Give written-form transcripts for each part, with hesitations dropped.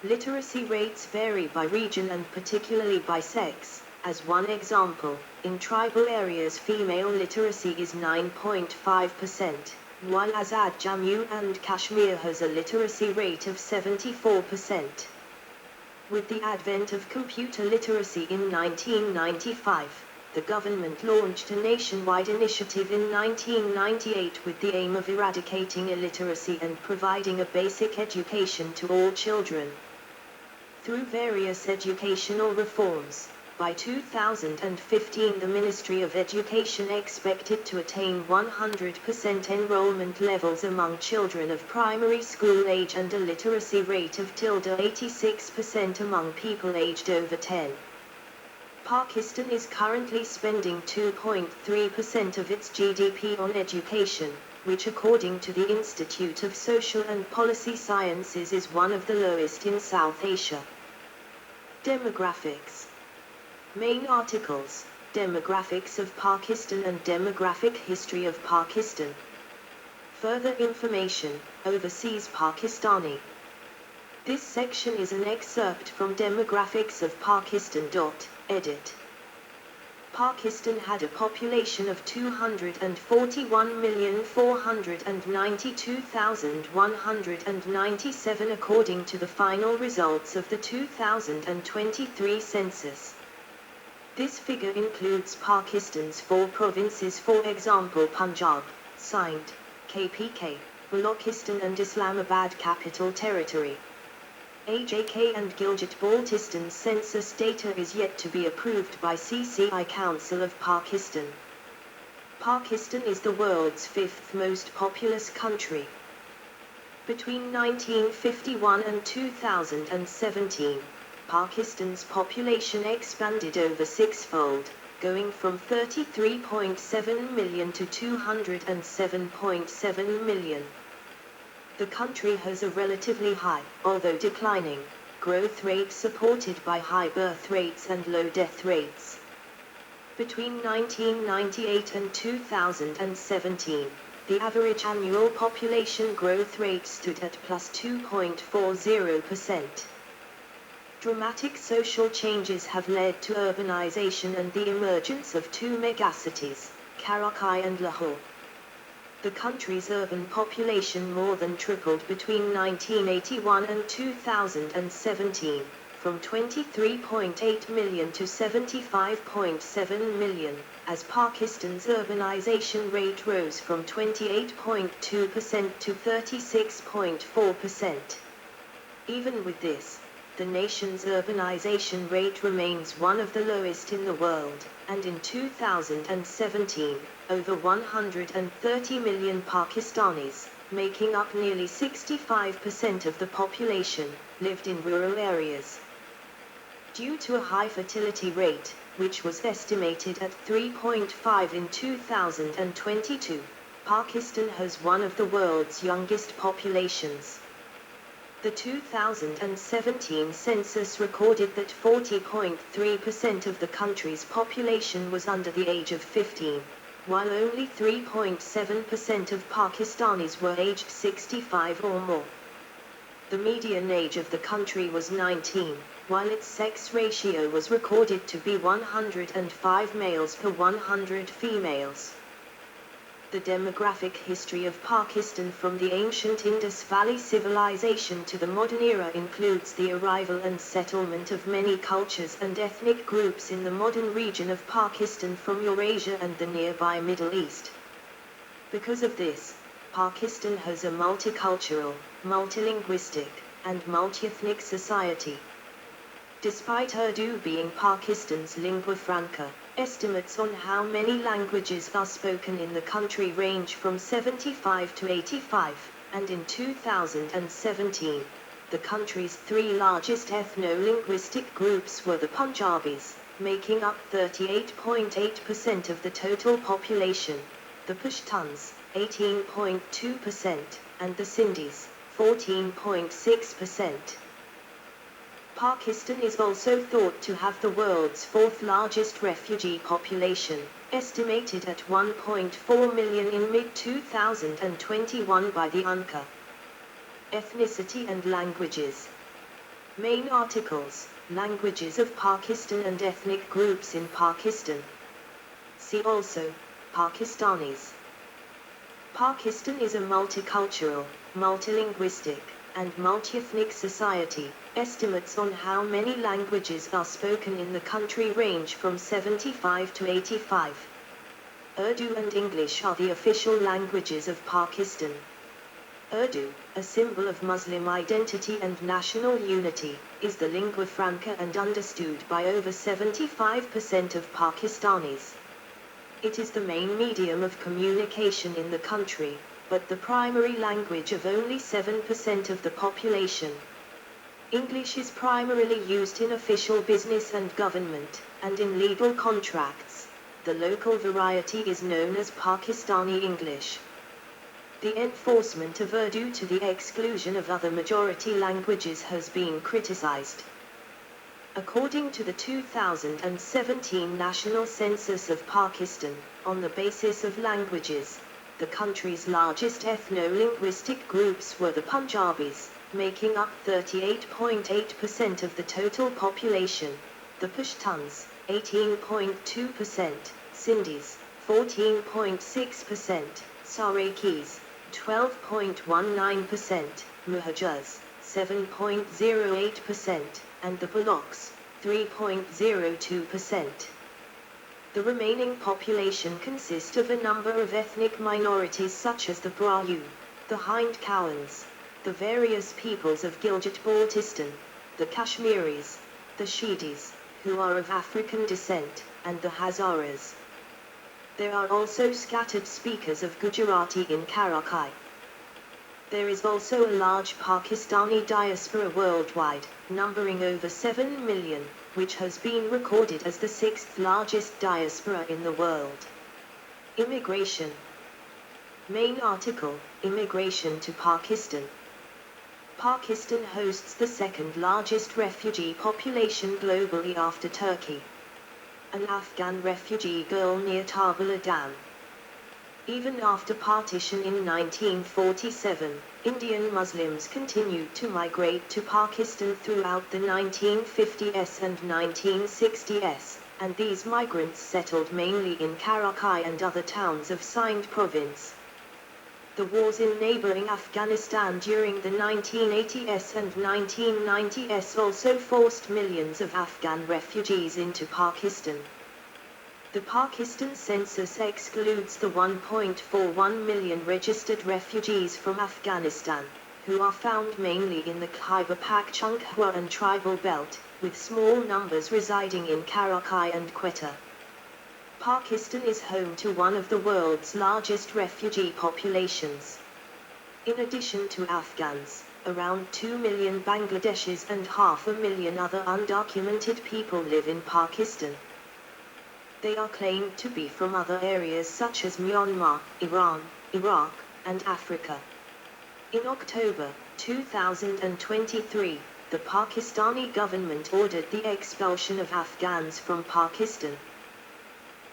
Literacy rates vary by region and particularly by sex. As one example, in tribal areas female literacy is 9.5%, while Azad Jammu and Kashmir has a literacy rate of 74%. With the advent of computer literacy in 1995, the government launched a nationwide initiative in 1998 with the aim of eradicating illiteracy and providing a basic education to all children. Through various educational reforms, by 2015 the Ministry of Education expected to attain 100% enrollment levels among children of primary school age and a literacy rate of 86% among people aged over 10. Pakistan is currently spending 2.3% of its GDP on education, which according to the Institute of Social and Policy Sciences is one of the lowest in South Asia. Demographics. Main articles: Demographics of Pakistan and Demographic History of Pakistan. Further information: Overseas Pakistani. This section is an excerpt from Demographics of Pakistan. Edit. Pakistan had a population of 241,492,197 according to the final results of the 2023 census. This figure includes Pakistan's 4 provinces, for example Punjab, Sindh, KPK, Balochistan and Islamabad Capital Territory. AJK and Gilgit-Baltistan census data is yet to be approved by CCI Council of Pakistan. Pakistan is the world's 5th most populous country. Between 1951 and 2017, Pakistan's population expanded over 6-fold, going from 33.7 million to 207.7 million. The country has a relatively high, although declining, growth rate supported by high birth rates and low death rates. Between 1998 and 2017, the average annual population growth rate stood at plus 2.40%. Dramatic social changes have led to urbanization and the emergence of 2 megacities, Karachi and Lahore. The country's urban population more than tripled between 1981 and 2017, from 23.8 million to 75.7 million, as Pakistan's urbanization rate rose from 28.2% to 36.4%. Even with this, the nation's urbanization rate remains one of the lowest in the world, and in 2017, over 130 million Pakistanis, making up nearly 65% of the population, lived in rural areas. Due to a high fertility rate, which was estimated at 3.5 in 2022, Pakistan has one of the world's youngest populations. The 2017 census recorded that 40.3% of the country's population was under the age of 15, while only 3.7% of Pakistanis were aged 65 or more. The median age of the country was 19, while its sex ratio was recorded to be 105 males per 100 females. The demographic history of Pakistan from the ancient Indus Valley civilization to the modern era includes the arrival and settlement of many cultures and ethnic groups in the modern region of Pakistan from Eurasia and the nearby Middle East. Because of this, Pakistan has a multicultural, multilinguistic, and multiethnic society. Despite Urdu being Pakistan's lingua franca, estimates on how many languages are spoken in the country range from 75 to 85, and in 2017, the country's 3 largest ethno-linguistic groups were the Punjabis, making up 38.8% of the total population, the Pashtuns, 18.2%, and the Sindhis, 14.6%. Pakistan is also thought to have the world's 4th largest refugee population, estimated at 1.4 million in mid-2021 by the UNCA. Ethnicity and languages. Main articles, languages of Pakistan and ethnic groups in Pakistan. See also, Pakistanis. Pakistan is a multicultural, multilinguistic, and multiethnic society. Estimates on how many languages are spoken in the country range from 75 to 85. Urdu and English are the official languages of Pakistan. Urdu, a symbol of Muslim identity and national unity, is the lingua franca and understood by over 75% of Pakistanis. It is the main medium of communication in the country, but the primary language of only 7% of the population. English is primarily used in official business and government, and in legal contracts. The local variety is known as Pakistani English. The enforcement of Urdu to the exclusion of other majority languages has been criticized. According to the 2017 National Census of Pakistan, on the basis of languages, the country's largest ethno-linguistic groups were the Punjabis, making up 38.8% of the total population, the Pashtuns, 18.2%, Sindhis, 14.6%, Saraikis, 12.19%, Muhajrs, 7.08%, and the Balochs, 3.02%. The remaining population consists of a number of ethnic minorities such as the Brahu, the Hind Cowans, the various peoples of Gilgit-Baltistan, the Kashmiris, the Shidis, who are of African descent, and the Hazaras. There are also scattered speakers of Gujarati in Karachi. There is also a large Pakistani diaspora worldwide, numbering over 7 million, which has been recorded as the sixth largest diaspora in the world. Immigration. Main article, Immigration to Pakistan. Pakistan hosts the second largest refugee population globally after Turkey. An Afghan refugee girl near Tabala Dam. Even after partition in 1947, Indian Muslims continued to migrate to Pakistan throughout the 1950s and 1960s, and these migrants settled mainly in Karachi and other towns of Sindh province. The wars in neighboring Afghanistan during the 1980s and 1990s also forced millions of Afghan refugees into Pakistan. The Pakistan census excludes the 1.41 million registered refugees from Afghanistan, who are found mainly in the Khyber Pakhtunkhwa and Tribal Belt, with small numbers residing in Karachi and Quetta. Pakistan is home to one of the world's largest refugee populations. In addition to Afghans, around 2 million Bangladeshis and 500,000 other undocumented people live in Pakistan. They are claimed to be from other areas such as Myanmar, Iran, Iraq, and Africa. In October 2023, the Pakistani government ordered the expulsion of Afghans from Pakistan.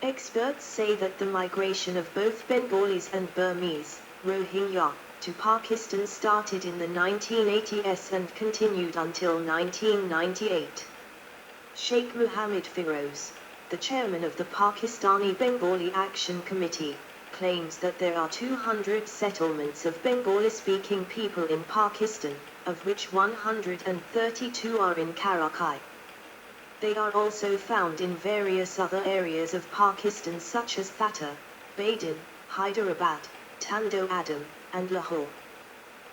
Experts say that the migration of both Bengalis and Burmese, Rohingya, to Pakistan started in the 1980s and continued until 1998. Sheikh Mohammed Firoz, the chairman of the Pakistani Bengali Action Committee, claims that there are 200 settlements of Bengali-speaking people in Pakistan, of which 132 are in Karachi. They are also found in various other areas of Pakistan such as Thatta, Badin, Hyderabad, Tando Adam, and Lahore.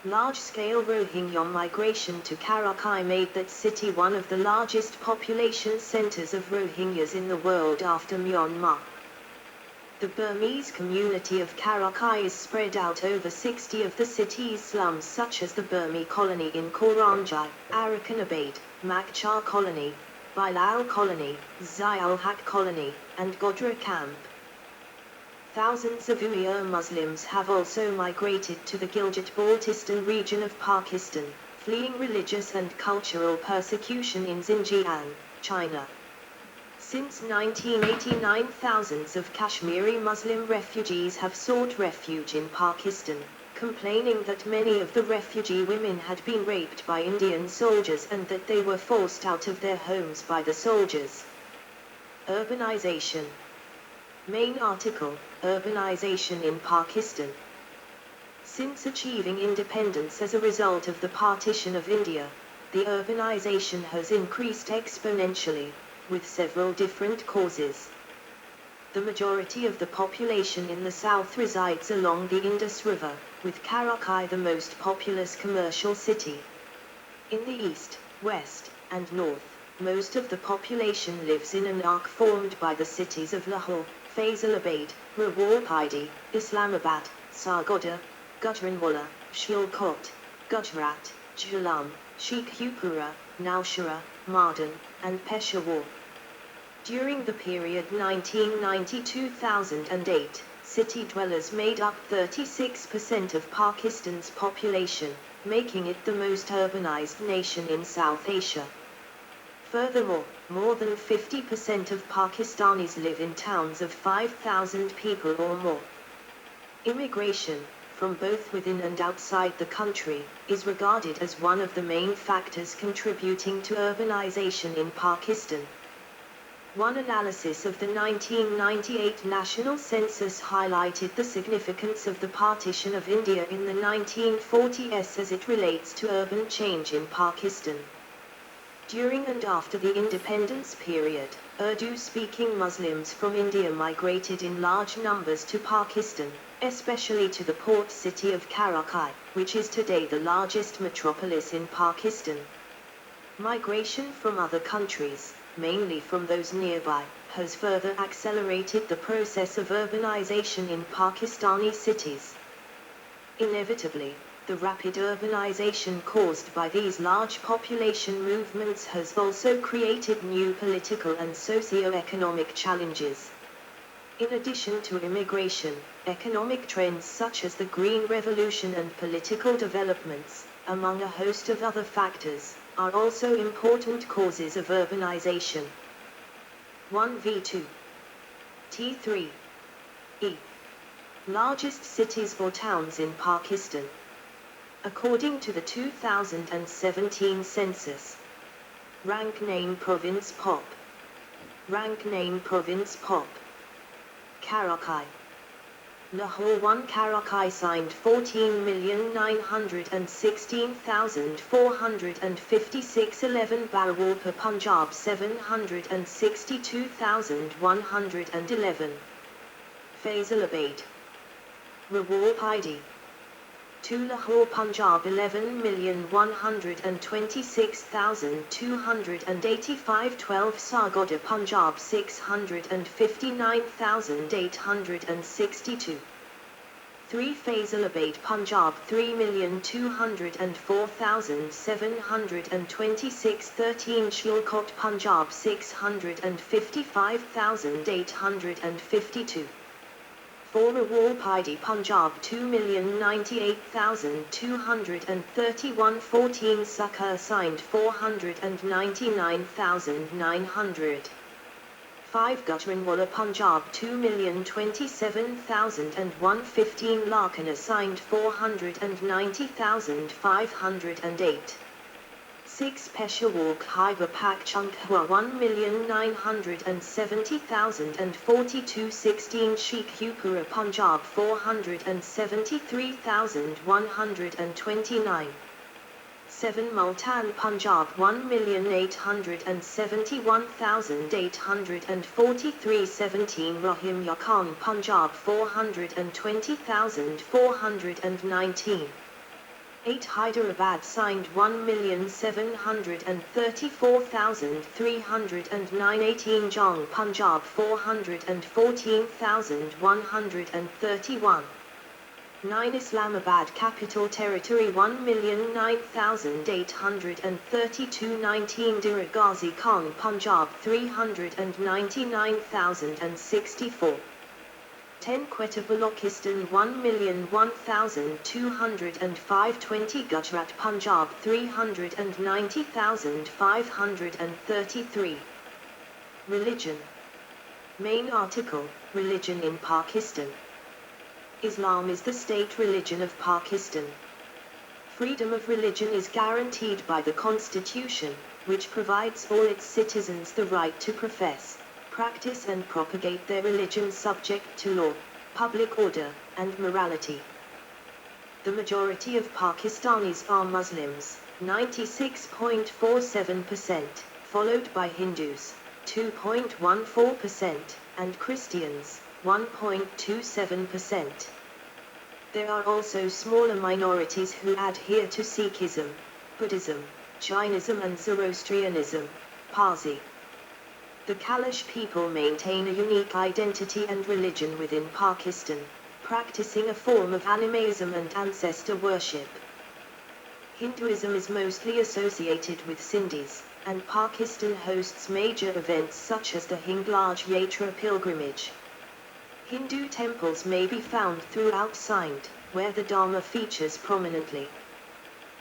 Large-scale Rohingya migration to Karachi made that city one of the largest population centers of Rohingyas in the world after Myanmar. The Burmese community of Karachi is spread out over 60 of the city's slums such as the Burmi colony in Koranjai, Arakanabad, Makchar colony, Bilal colony, Zial-Haq colony, and Godra camp. Thousands of Uyghur Muslims have also migrated to the Gilgit-Baltistan region of Pakistan, fleeing religious and cultural persecution in Xinjiang, China. Since 1989, thousands of Kashmiri Muslim refugees have sought refuge in Pakistan, complaining that many of the refugee women had been raped by Indian soldiers and that they were forced out of their homes by the soldiers. Urbanization. Main article, Urbanization in Pakistan. Since achieving independence as a result of the partition of India, the urbanization has increased exponentially, with several different causes. The majority of the population in the south resides along the Indus River, with Karachi the most populous commercial city. In the east, west, and north, most of the population lives in an arc formed by the cities of Lahore, Faisalabad, Rawalpindi, Islamabad, Sargodha, Gujranwala, Sialkot, Gujarat, Jhelum, Sheikhupura, Nowshera, Mardan, and Peshawar. During the period 1990-2008, city dwellers made up 36% of Pakistan's population, making it the most urbanized nation in South Asia. Furthermore, more than 50% of Pakistanis live in towns of 5,000 people or more. Immigration, from both within and outside the country, is regarded as one of the main factors contributing to urbanization in Pakistan. One analysis of the 1998 national census highlighted the significance of the partition of India in the 1940s as it relates to urban change in Pakistan. During and after the independence period, Urdu-speaking Muslims from India migrated in large numbers to Pakistan, especially to the port city of Karachi, which is today the largest metropolis in Pakistan. Migration from other countries, mainly from those nearby, has further accelerated the process of urbanization in Pakistani cities. Inevitably, the rapid urbanization caused by these large population movements has also created new political and socio-economic challenges. In addition to immigration, economic trends such as the Green Revolution and political developments, among a host of other factors, are also important causes of urbanization. 1v2. T3. E. Largest cities or towns in Pakistan. According to the 2017 census. Rank name province Pop. Rank name province Pop. Karachi. Lahore 1 Karachi signed 14,916,456 11 Bahawalpur Punjab 762,111 Faisalabad Rawalpindi 2 Lahore Punjab 11,126,285 12 Sargodha Punjab 659,862 3 Faisalabad Punjab 3,204,726 13 Sialkot Punjab 655,852 4 Rawalpindi Punjab 2,098,231 14 Sukkur signed 499,900 5 Gujranwala Punjab 2,027,001 15 Larkana signed 490,508 6 Peshawar Khyber Pakhtunkhwa 1,970,042 16 Sheikhupura Punjab 473,129 7 Multan Punjab 1,871,843 17 Rohim Khan Punjab 420,419 8 Hyderabad signed 1,734,309 18 Jong Punjab 414,131 9 Islamabad Capital Territory 1,009,832 19 Dera Ghazi Khan Punjab 399,064 10 Quetta Balochistan 1,001,205 20 Gujarat Punjab 390,533 Religion. Main article, Religion in Pakistan. Islam is the state religion of Pakistan. Freedom of religion is guaranteed by the Constitution, which provides all its citizens the right to profess, practice and propagate their religion subject to law, public order, and morality. The majority of Pakistanis are Muslims, 96.47%, followed by Hindus, 2.14%, and Christians, 1.27%. There are also smaller minorities who adhere to Sikhism, Buddhism, Jainism and Zoroastrianism, Parsi. The Kalash people maintain a unique identity and religion within Pakistan, practicing a form of animism and ancestor worship. Hinduism is mostly associated with Sindhis, and Pakistan hosts major events such as the Hinglaj Yatra pilgrimage. Hindu temples may be found throughout Sindh, where the Dharma features prominently.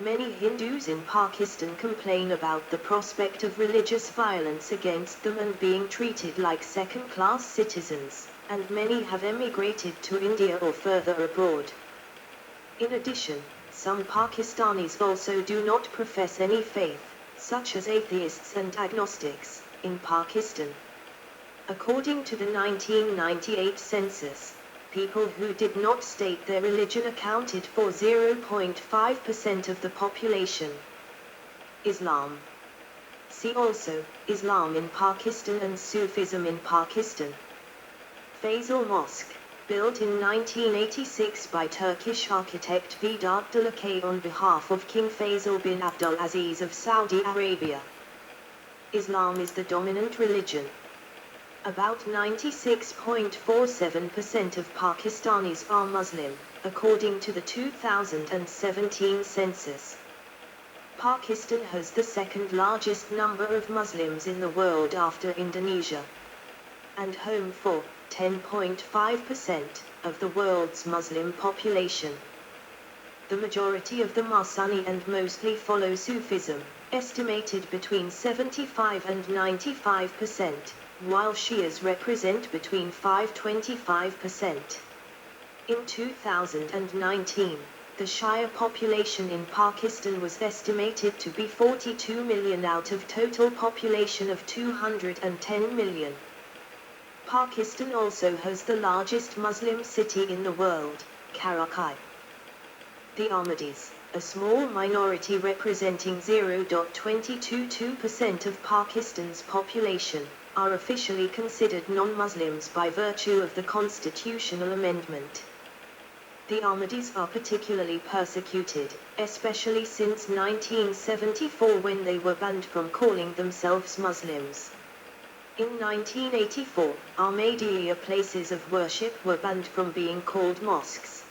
Many Hindus in Pakistan complain about the prospect of religious violence against them and being treated like second-class citizens, and many have emigrated to India or further abroad. In addition, some Pakistanis also do not profess any faith, such as atheists and agnostics, in Pakistan. According to the 1998 census, people who did not state their religion accounted for 0.5% of the population. Islam. See also, Islam in Pakistan and Sufism in Pakistan. Faisal Mosque, built in 1986 by Turkish architect Vedat Dalakay on behalf of King Faisal bin Abdul Aziz of Saudi Arabia. Islam is the dominant religion. About 96.47% of Pakistanis are Muslim, according to the 2017 census. Pakistan has the second largest number of Muslims in the world after Indonesia, and home for 10.5% of the world's Muslim population. The majority of the Sunni and mostly follow Sufism, estimated between 75 and 95%. While Shias represent between 5–25%. In 2019, the Shia population in Pakistan was estimated to be 42 million out of total population of 210 million. Pakistan also has the largest Muslim city in the world, Karachi. The Ahmadis, a small minority representing 0.222% of Pakistan's population, are officially considered non-Muslims by virtue of the constitutional amendment. The Ahmadis are particularly persecuted, especially since 1974 when they were banned from calling themselves Muslims. In 1984, Ahmadiyya places of worship were banned from being called mosques.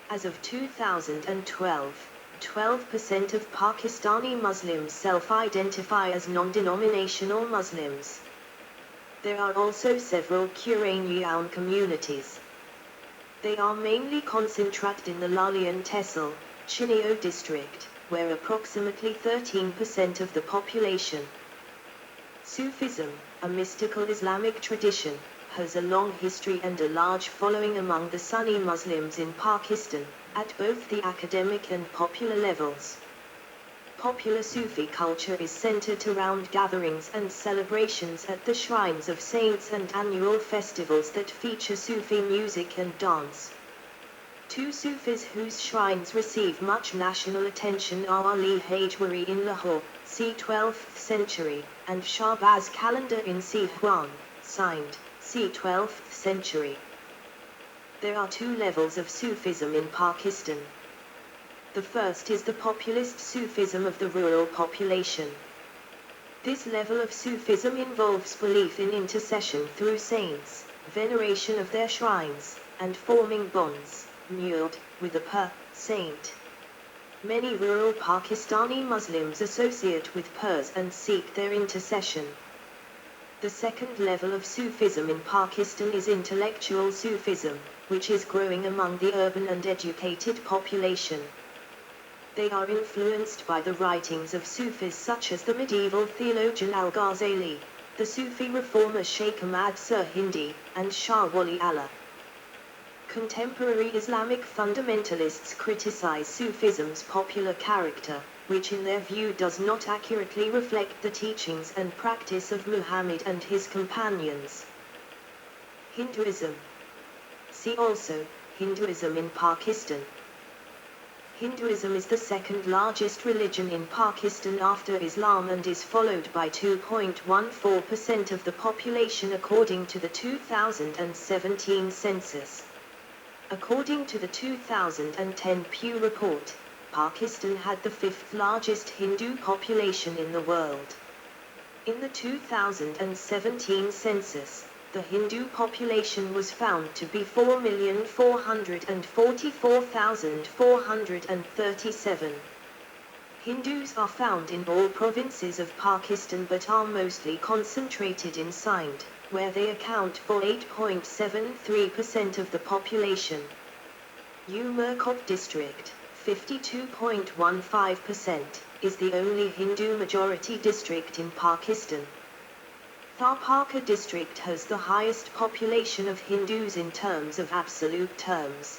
As of 2012, 12% of Pakistani Muslims self-identify as non-denominational Muslims. There are also several Quranian communities. They are mainly concentrated in the Lalian Tehsil, Chinio district, where approximately 13% of the population. Sufism, a mystical Islamic tradition, has a long history and a large following among the Sunni Muslims in Pakistan, at both the academic and popular levels. Popular Sufi culture is centered around gatherings and celebrations at the shrines of saints and annual festivals that feature Sufi music and dance. Two Sufis whose shrines receive much national attention are Ali Hajwari in Lahore, c. 12th century, and Shahbaz Calendar in Sihwan, Sindh, c. 12th century. There are two levels of Sufism in Pakistan. The first is the populist Sufism of the rural population. This level of Sufism involves belief in intercession through saints, veneration of their shrines, and forming bonds, murd, with a saint. Many rural Pakistani Muslims associate with Pirs and seek their intercession. The second level of Sufism in Pakistan is intellectual Sufism, which is growing among the urban and educated population. They are influenced by the writings of Sufis such as the medieval theologian Al-Ghazali, the Sufi reformer Sheikh Ahmad Sir Hindi, and Shah Wali Allah. Contemporary Islamic fundamentalists criticize Sufism's popular character, which in their view does not accurately reflect the teachings and practice of Muhammad and his companions. Hinduism. See also, Hinduism in Pakistan. Hinduism is the second largest religion in Pakistan after Islam and is followed by 2.14% of the population according to the 2017 census. According to the 2010 Pew report, Pakistan had the fifth largest Hindu population in the world. In the 2017 census, the Hindu population was found to be 4,444,437. Hindus are found in all provinces of Pakistan but are mostly concentrated in Sindh, where they account for 8.73% of the population. Umerkot district, 52.15%, is the only Hindu majority district in Pakistan. Tharparkar district has the highest population of Hindus in terms of absolute terms.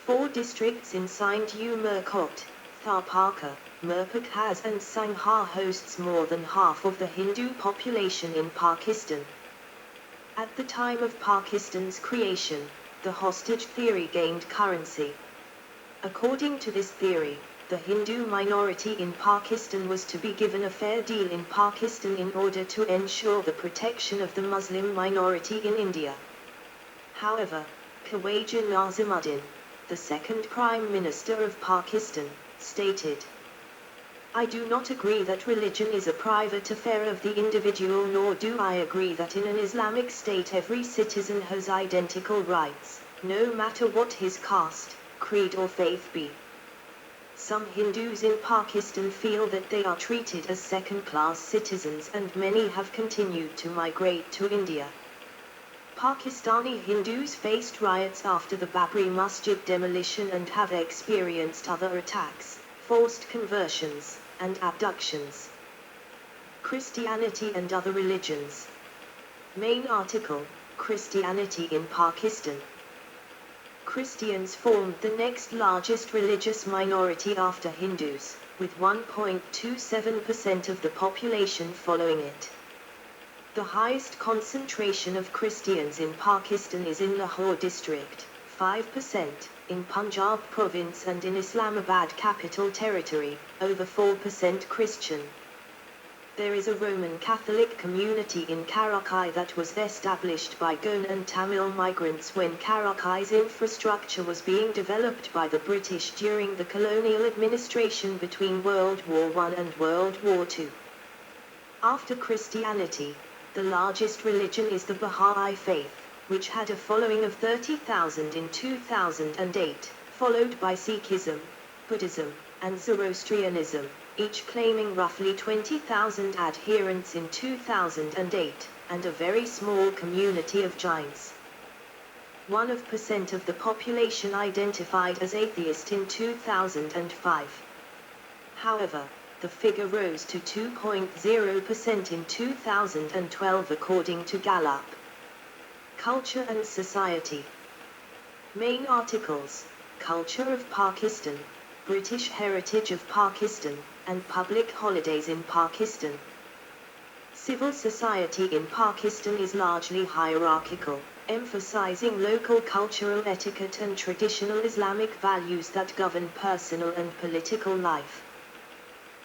4 districts in Sindh Umerkot, Tharparkar, Mirpurkhas and Sangha hosts more than half of the Hindu population in Pakistan. At the time of Pakistan's creation, the hostage theory gained currency. According to this theory, the Hindu minority in Pakistan was to be given a fair deal in Pakistan in order to ensure the protection of the Muslim minority in India. However, Khawaja Nazimuddin, the second Prime Minister of Pakistan, stated, "I do not agree that religion is a private affair of the individual, nor do I agree that in an Islamic state every citizen has identical rights, no matter what his caste, creed or faith be. Some Hindus in Pakistan feel that they are treated as second-class citizens and many have continued to migrate to India." Pakistani Hindus faced riots after the Babri Masjid demolition and have experienced other attacks, forced conversions, and abductions. Christianity and other religions. Main article, Christianity in Pakistan. Christians formed the next largest religious minority after Hindus, with 1.27% of the population following it. The highest concentration of Christians in Pakistan is in Lahore district, 5%, in Punjab province and in Islamabad capital territory, over 4% Christian. There is a Roman Catholic community in Karakai that was established by Goan and Tamil migrants when Karakai's infrastructure was being developed by the British during the colonial administration between World War I and World War II. After Christianity, the largest religion is the Baha'i faith, which had a following of 30,000 in 2008, followed by Sikhism, Buddhism, and Zoroastrianism, each claiming roughly 20,000 adherents in 2008, and a very small community of Jains. 1% of the population identified as atheist in 2005. However, the figure rose to 2.0% in 2012 according to Gallup. Culture and Society. Main articles, Culture of Pakistan, British Heritage of Pakistan, and Public Holidays in Pakistan. Civil society in Pakistan is largely hierarchical, emphasizing local cultural etiquette and traditional Islamic values that govern personal and political life.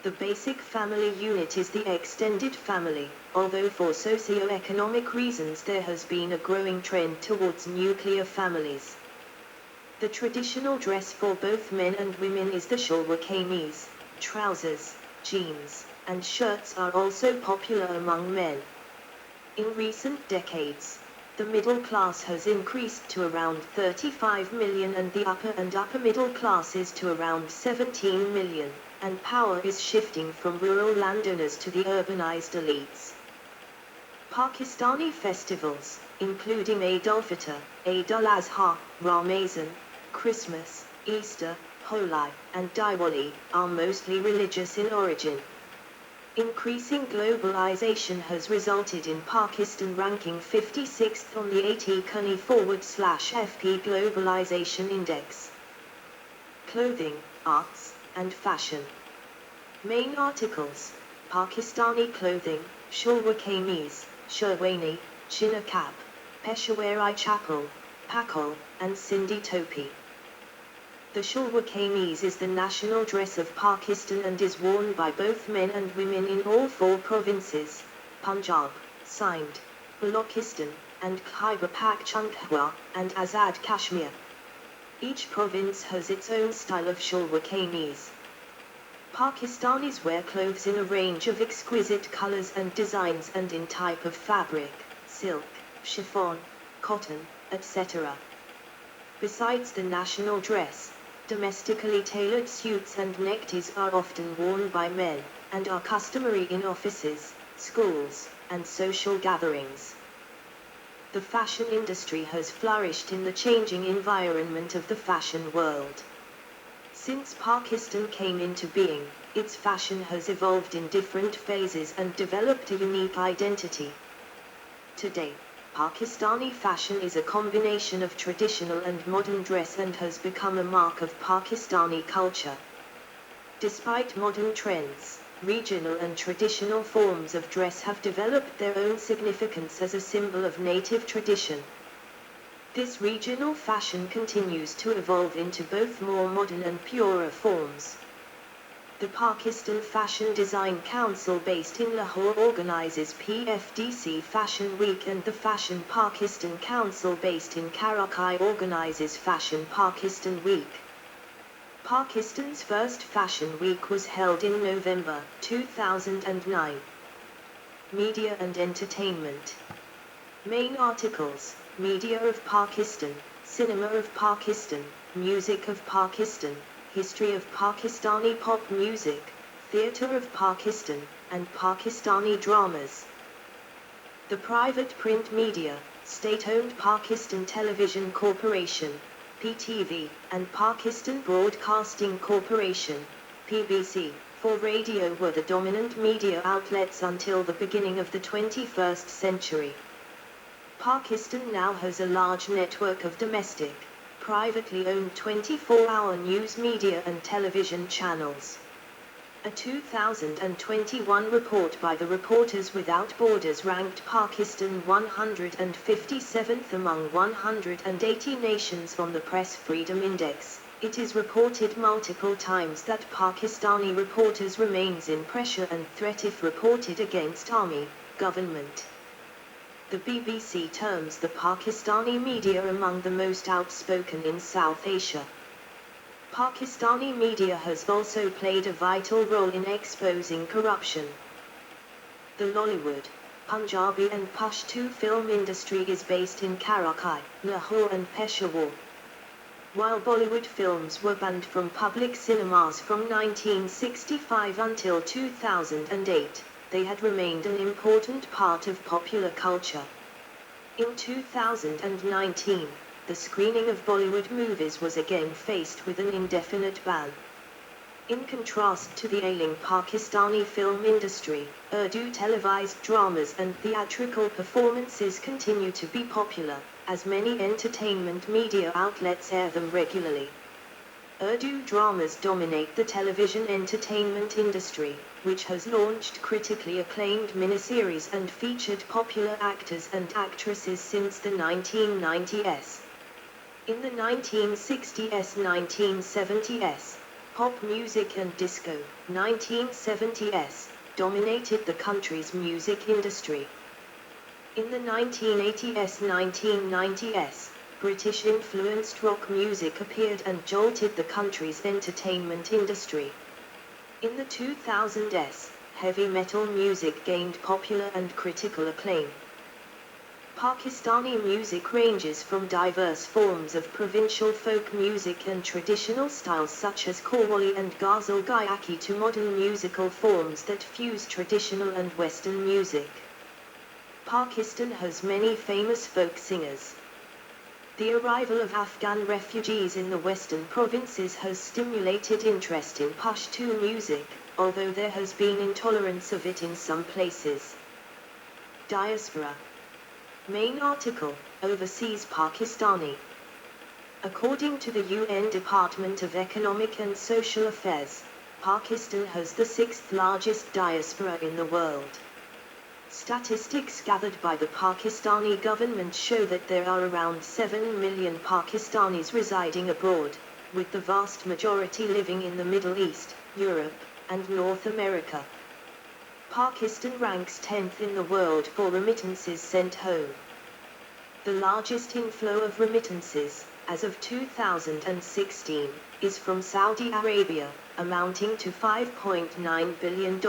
The basic family unit is the extended family, although for socio-economic reasons there has been a growing trend towards nuclear families. The traditional dress for both men and women is the shalwar kameez. Trousers, jeans, and shirts are also popular among men. In recent decades, the middle class has increased to around 35 million and the upper middle classes to around 17 million, and power is shifting from rural landowners to the urbanized elites. Pakistani festivals, including Eid al-Fitr, Eid al-Azha, Ramazan, Christmas, Easter, Holi, and Diwali, are mostly religious in origin. Increasing globalization has resulted in Pakistan ranking 56th on the AT&C/FP Globalization Index. Clothing, arts, and fashion. Main articles: Pakistani clothing, shalwar kameez, sherwani, china cap, Peshawari chapel, pakol, and Sindhi topi. The shalwar kameez is the national dress of Pakistan and is worn by both men and women in all four provinces: Punjab, Sindh, Balochistan, and Khyber Pakhtunkhwa, and Azad Kashmir. Each province has its own style of shalwar kameez. Pakistanis wear clothes in a range of exquisite colors and designs and in type of fabric: silk, chiffon, cotton, etc. Besides the national dress, domestically tailored suits and neckties are often worn by men, and are customary in offices, schools, and social gatherings. The fashion industry has flourished in the changing environment of the fashion world. Since Pakistan came into being, its fashion has evolved in different phases and developed a unique identity. Today, Pakistani fashion is a combination of traditional and modern dress and has become a mark of Pakistani culture. Despite modern trends, regional and traditional forms of dress have developed their own significance as a symbol of native tradition. This regional fashion continues to evolve into both more modern and purer forms. The Pakistan Fashion Design Council based in Lahore organizes PFDC Fashion Week, and the Fashion Pakistan Council based in Karachi organizes Fashion Pakistan Week. Pakistan's first Fashion Week was held in November 2009. Media and entertainment. Main articles: Media of Pakistan, Cinema of Pakistan, Music of Pakistan, History of Pakistani pop music, Theatre of Pakistan, and Pakistani dramas. The private print media, state-owned Pakistan Television Corporation, PTV, and Pakistan Broadcasting Corporation, PBC, for radio were the dominant media outlets until the beginning of the 21st century. Pakistan now has a large network of domestic, privately owned 24-hour news media and television channels. A 2021 report by the Reporters Without Borders ranked Pakistan 157th among 180 nations on the Press Freedom Index. It is reported multiple times that Pakistani reporters remains in pressure and threat if reported against army, government. The BBC terms the Pakistani media among the most outspoken in South Asia. Pakistani media has also played a vital role in exposing corruption. The Lollywood, Punjabi and Pashto film industry is based in Karachi, Lahore and Peshawar. While Bollywood films were banned from public cinemas from 1965 until 2008, they had remained an important part of popular culture. In 2019, the screening of Bollywood movies was again faced with an indefinite ban. In contrast to the ailing Pakistani film industry, Urdu televised dramas and theatrical performances continue to be popular, as many entertainment media outlets air them regularly. Urdu dramas dominate the television entertainment industry, which has launched critically acclaimed miniseries and featured popular actors and actresses since the 1990s. In the 1960s, 1970s, pop music and disco, 1970s, dominated the country's music industry. In the 1980s, 1990s, British-influenced rock music appeared and jolted the country's entertainment industry. In the 2000s, heavy metal music gained popular and critical acclaim. Pakistani music ranges from diverse forms of provincial folk music and traditional styles such as Qawwali and Ghazal Gayaki to modern musical forms that fuse traditional and Western music. Pakistan has many famous folk singers. The arrival of Afghan refugees in the western provinces has stimulated interest in Pashto music, although there has been intolerance of it in some places. Diaspora. Main article, Overseas Pakistani. According to the UN Department of Economic and Social Affairs, Pakistan has the sixth largest diaspora in the world. Statistics gathered by the Pakistani government show that there are around 7 million Pakistanis residing abroad, with the vast majority living in the Middle East, Europe, and North America. Pakistan ranks 10th in the world for remittances sent home. The largest inflow of remittances, as of 2016, is from Saudi Arabia, amounting to $5.9 billion.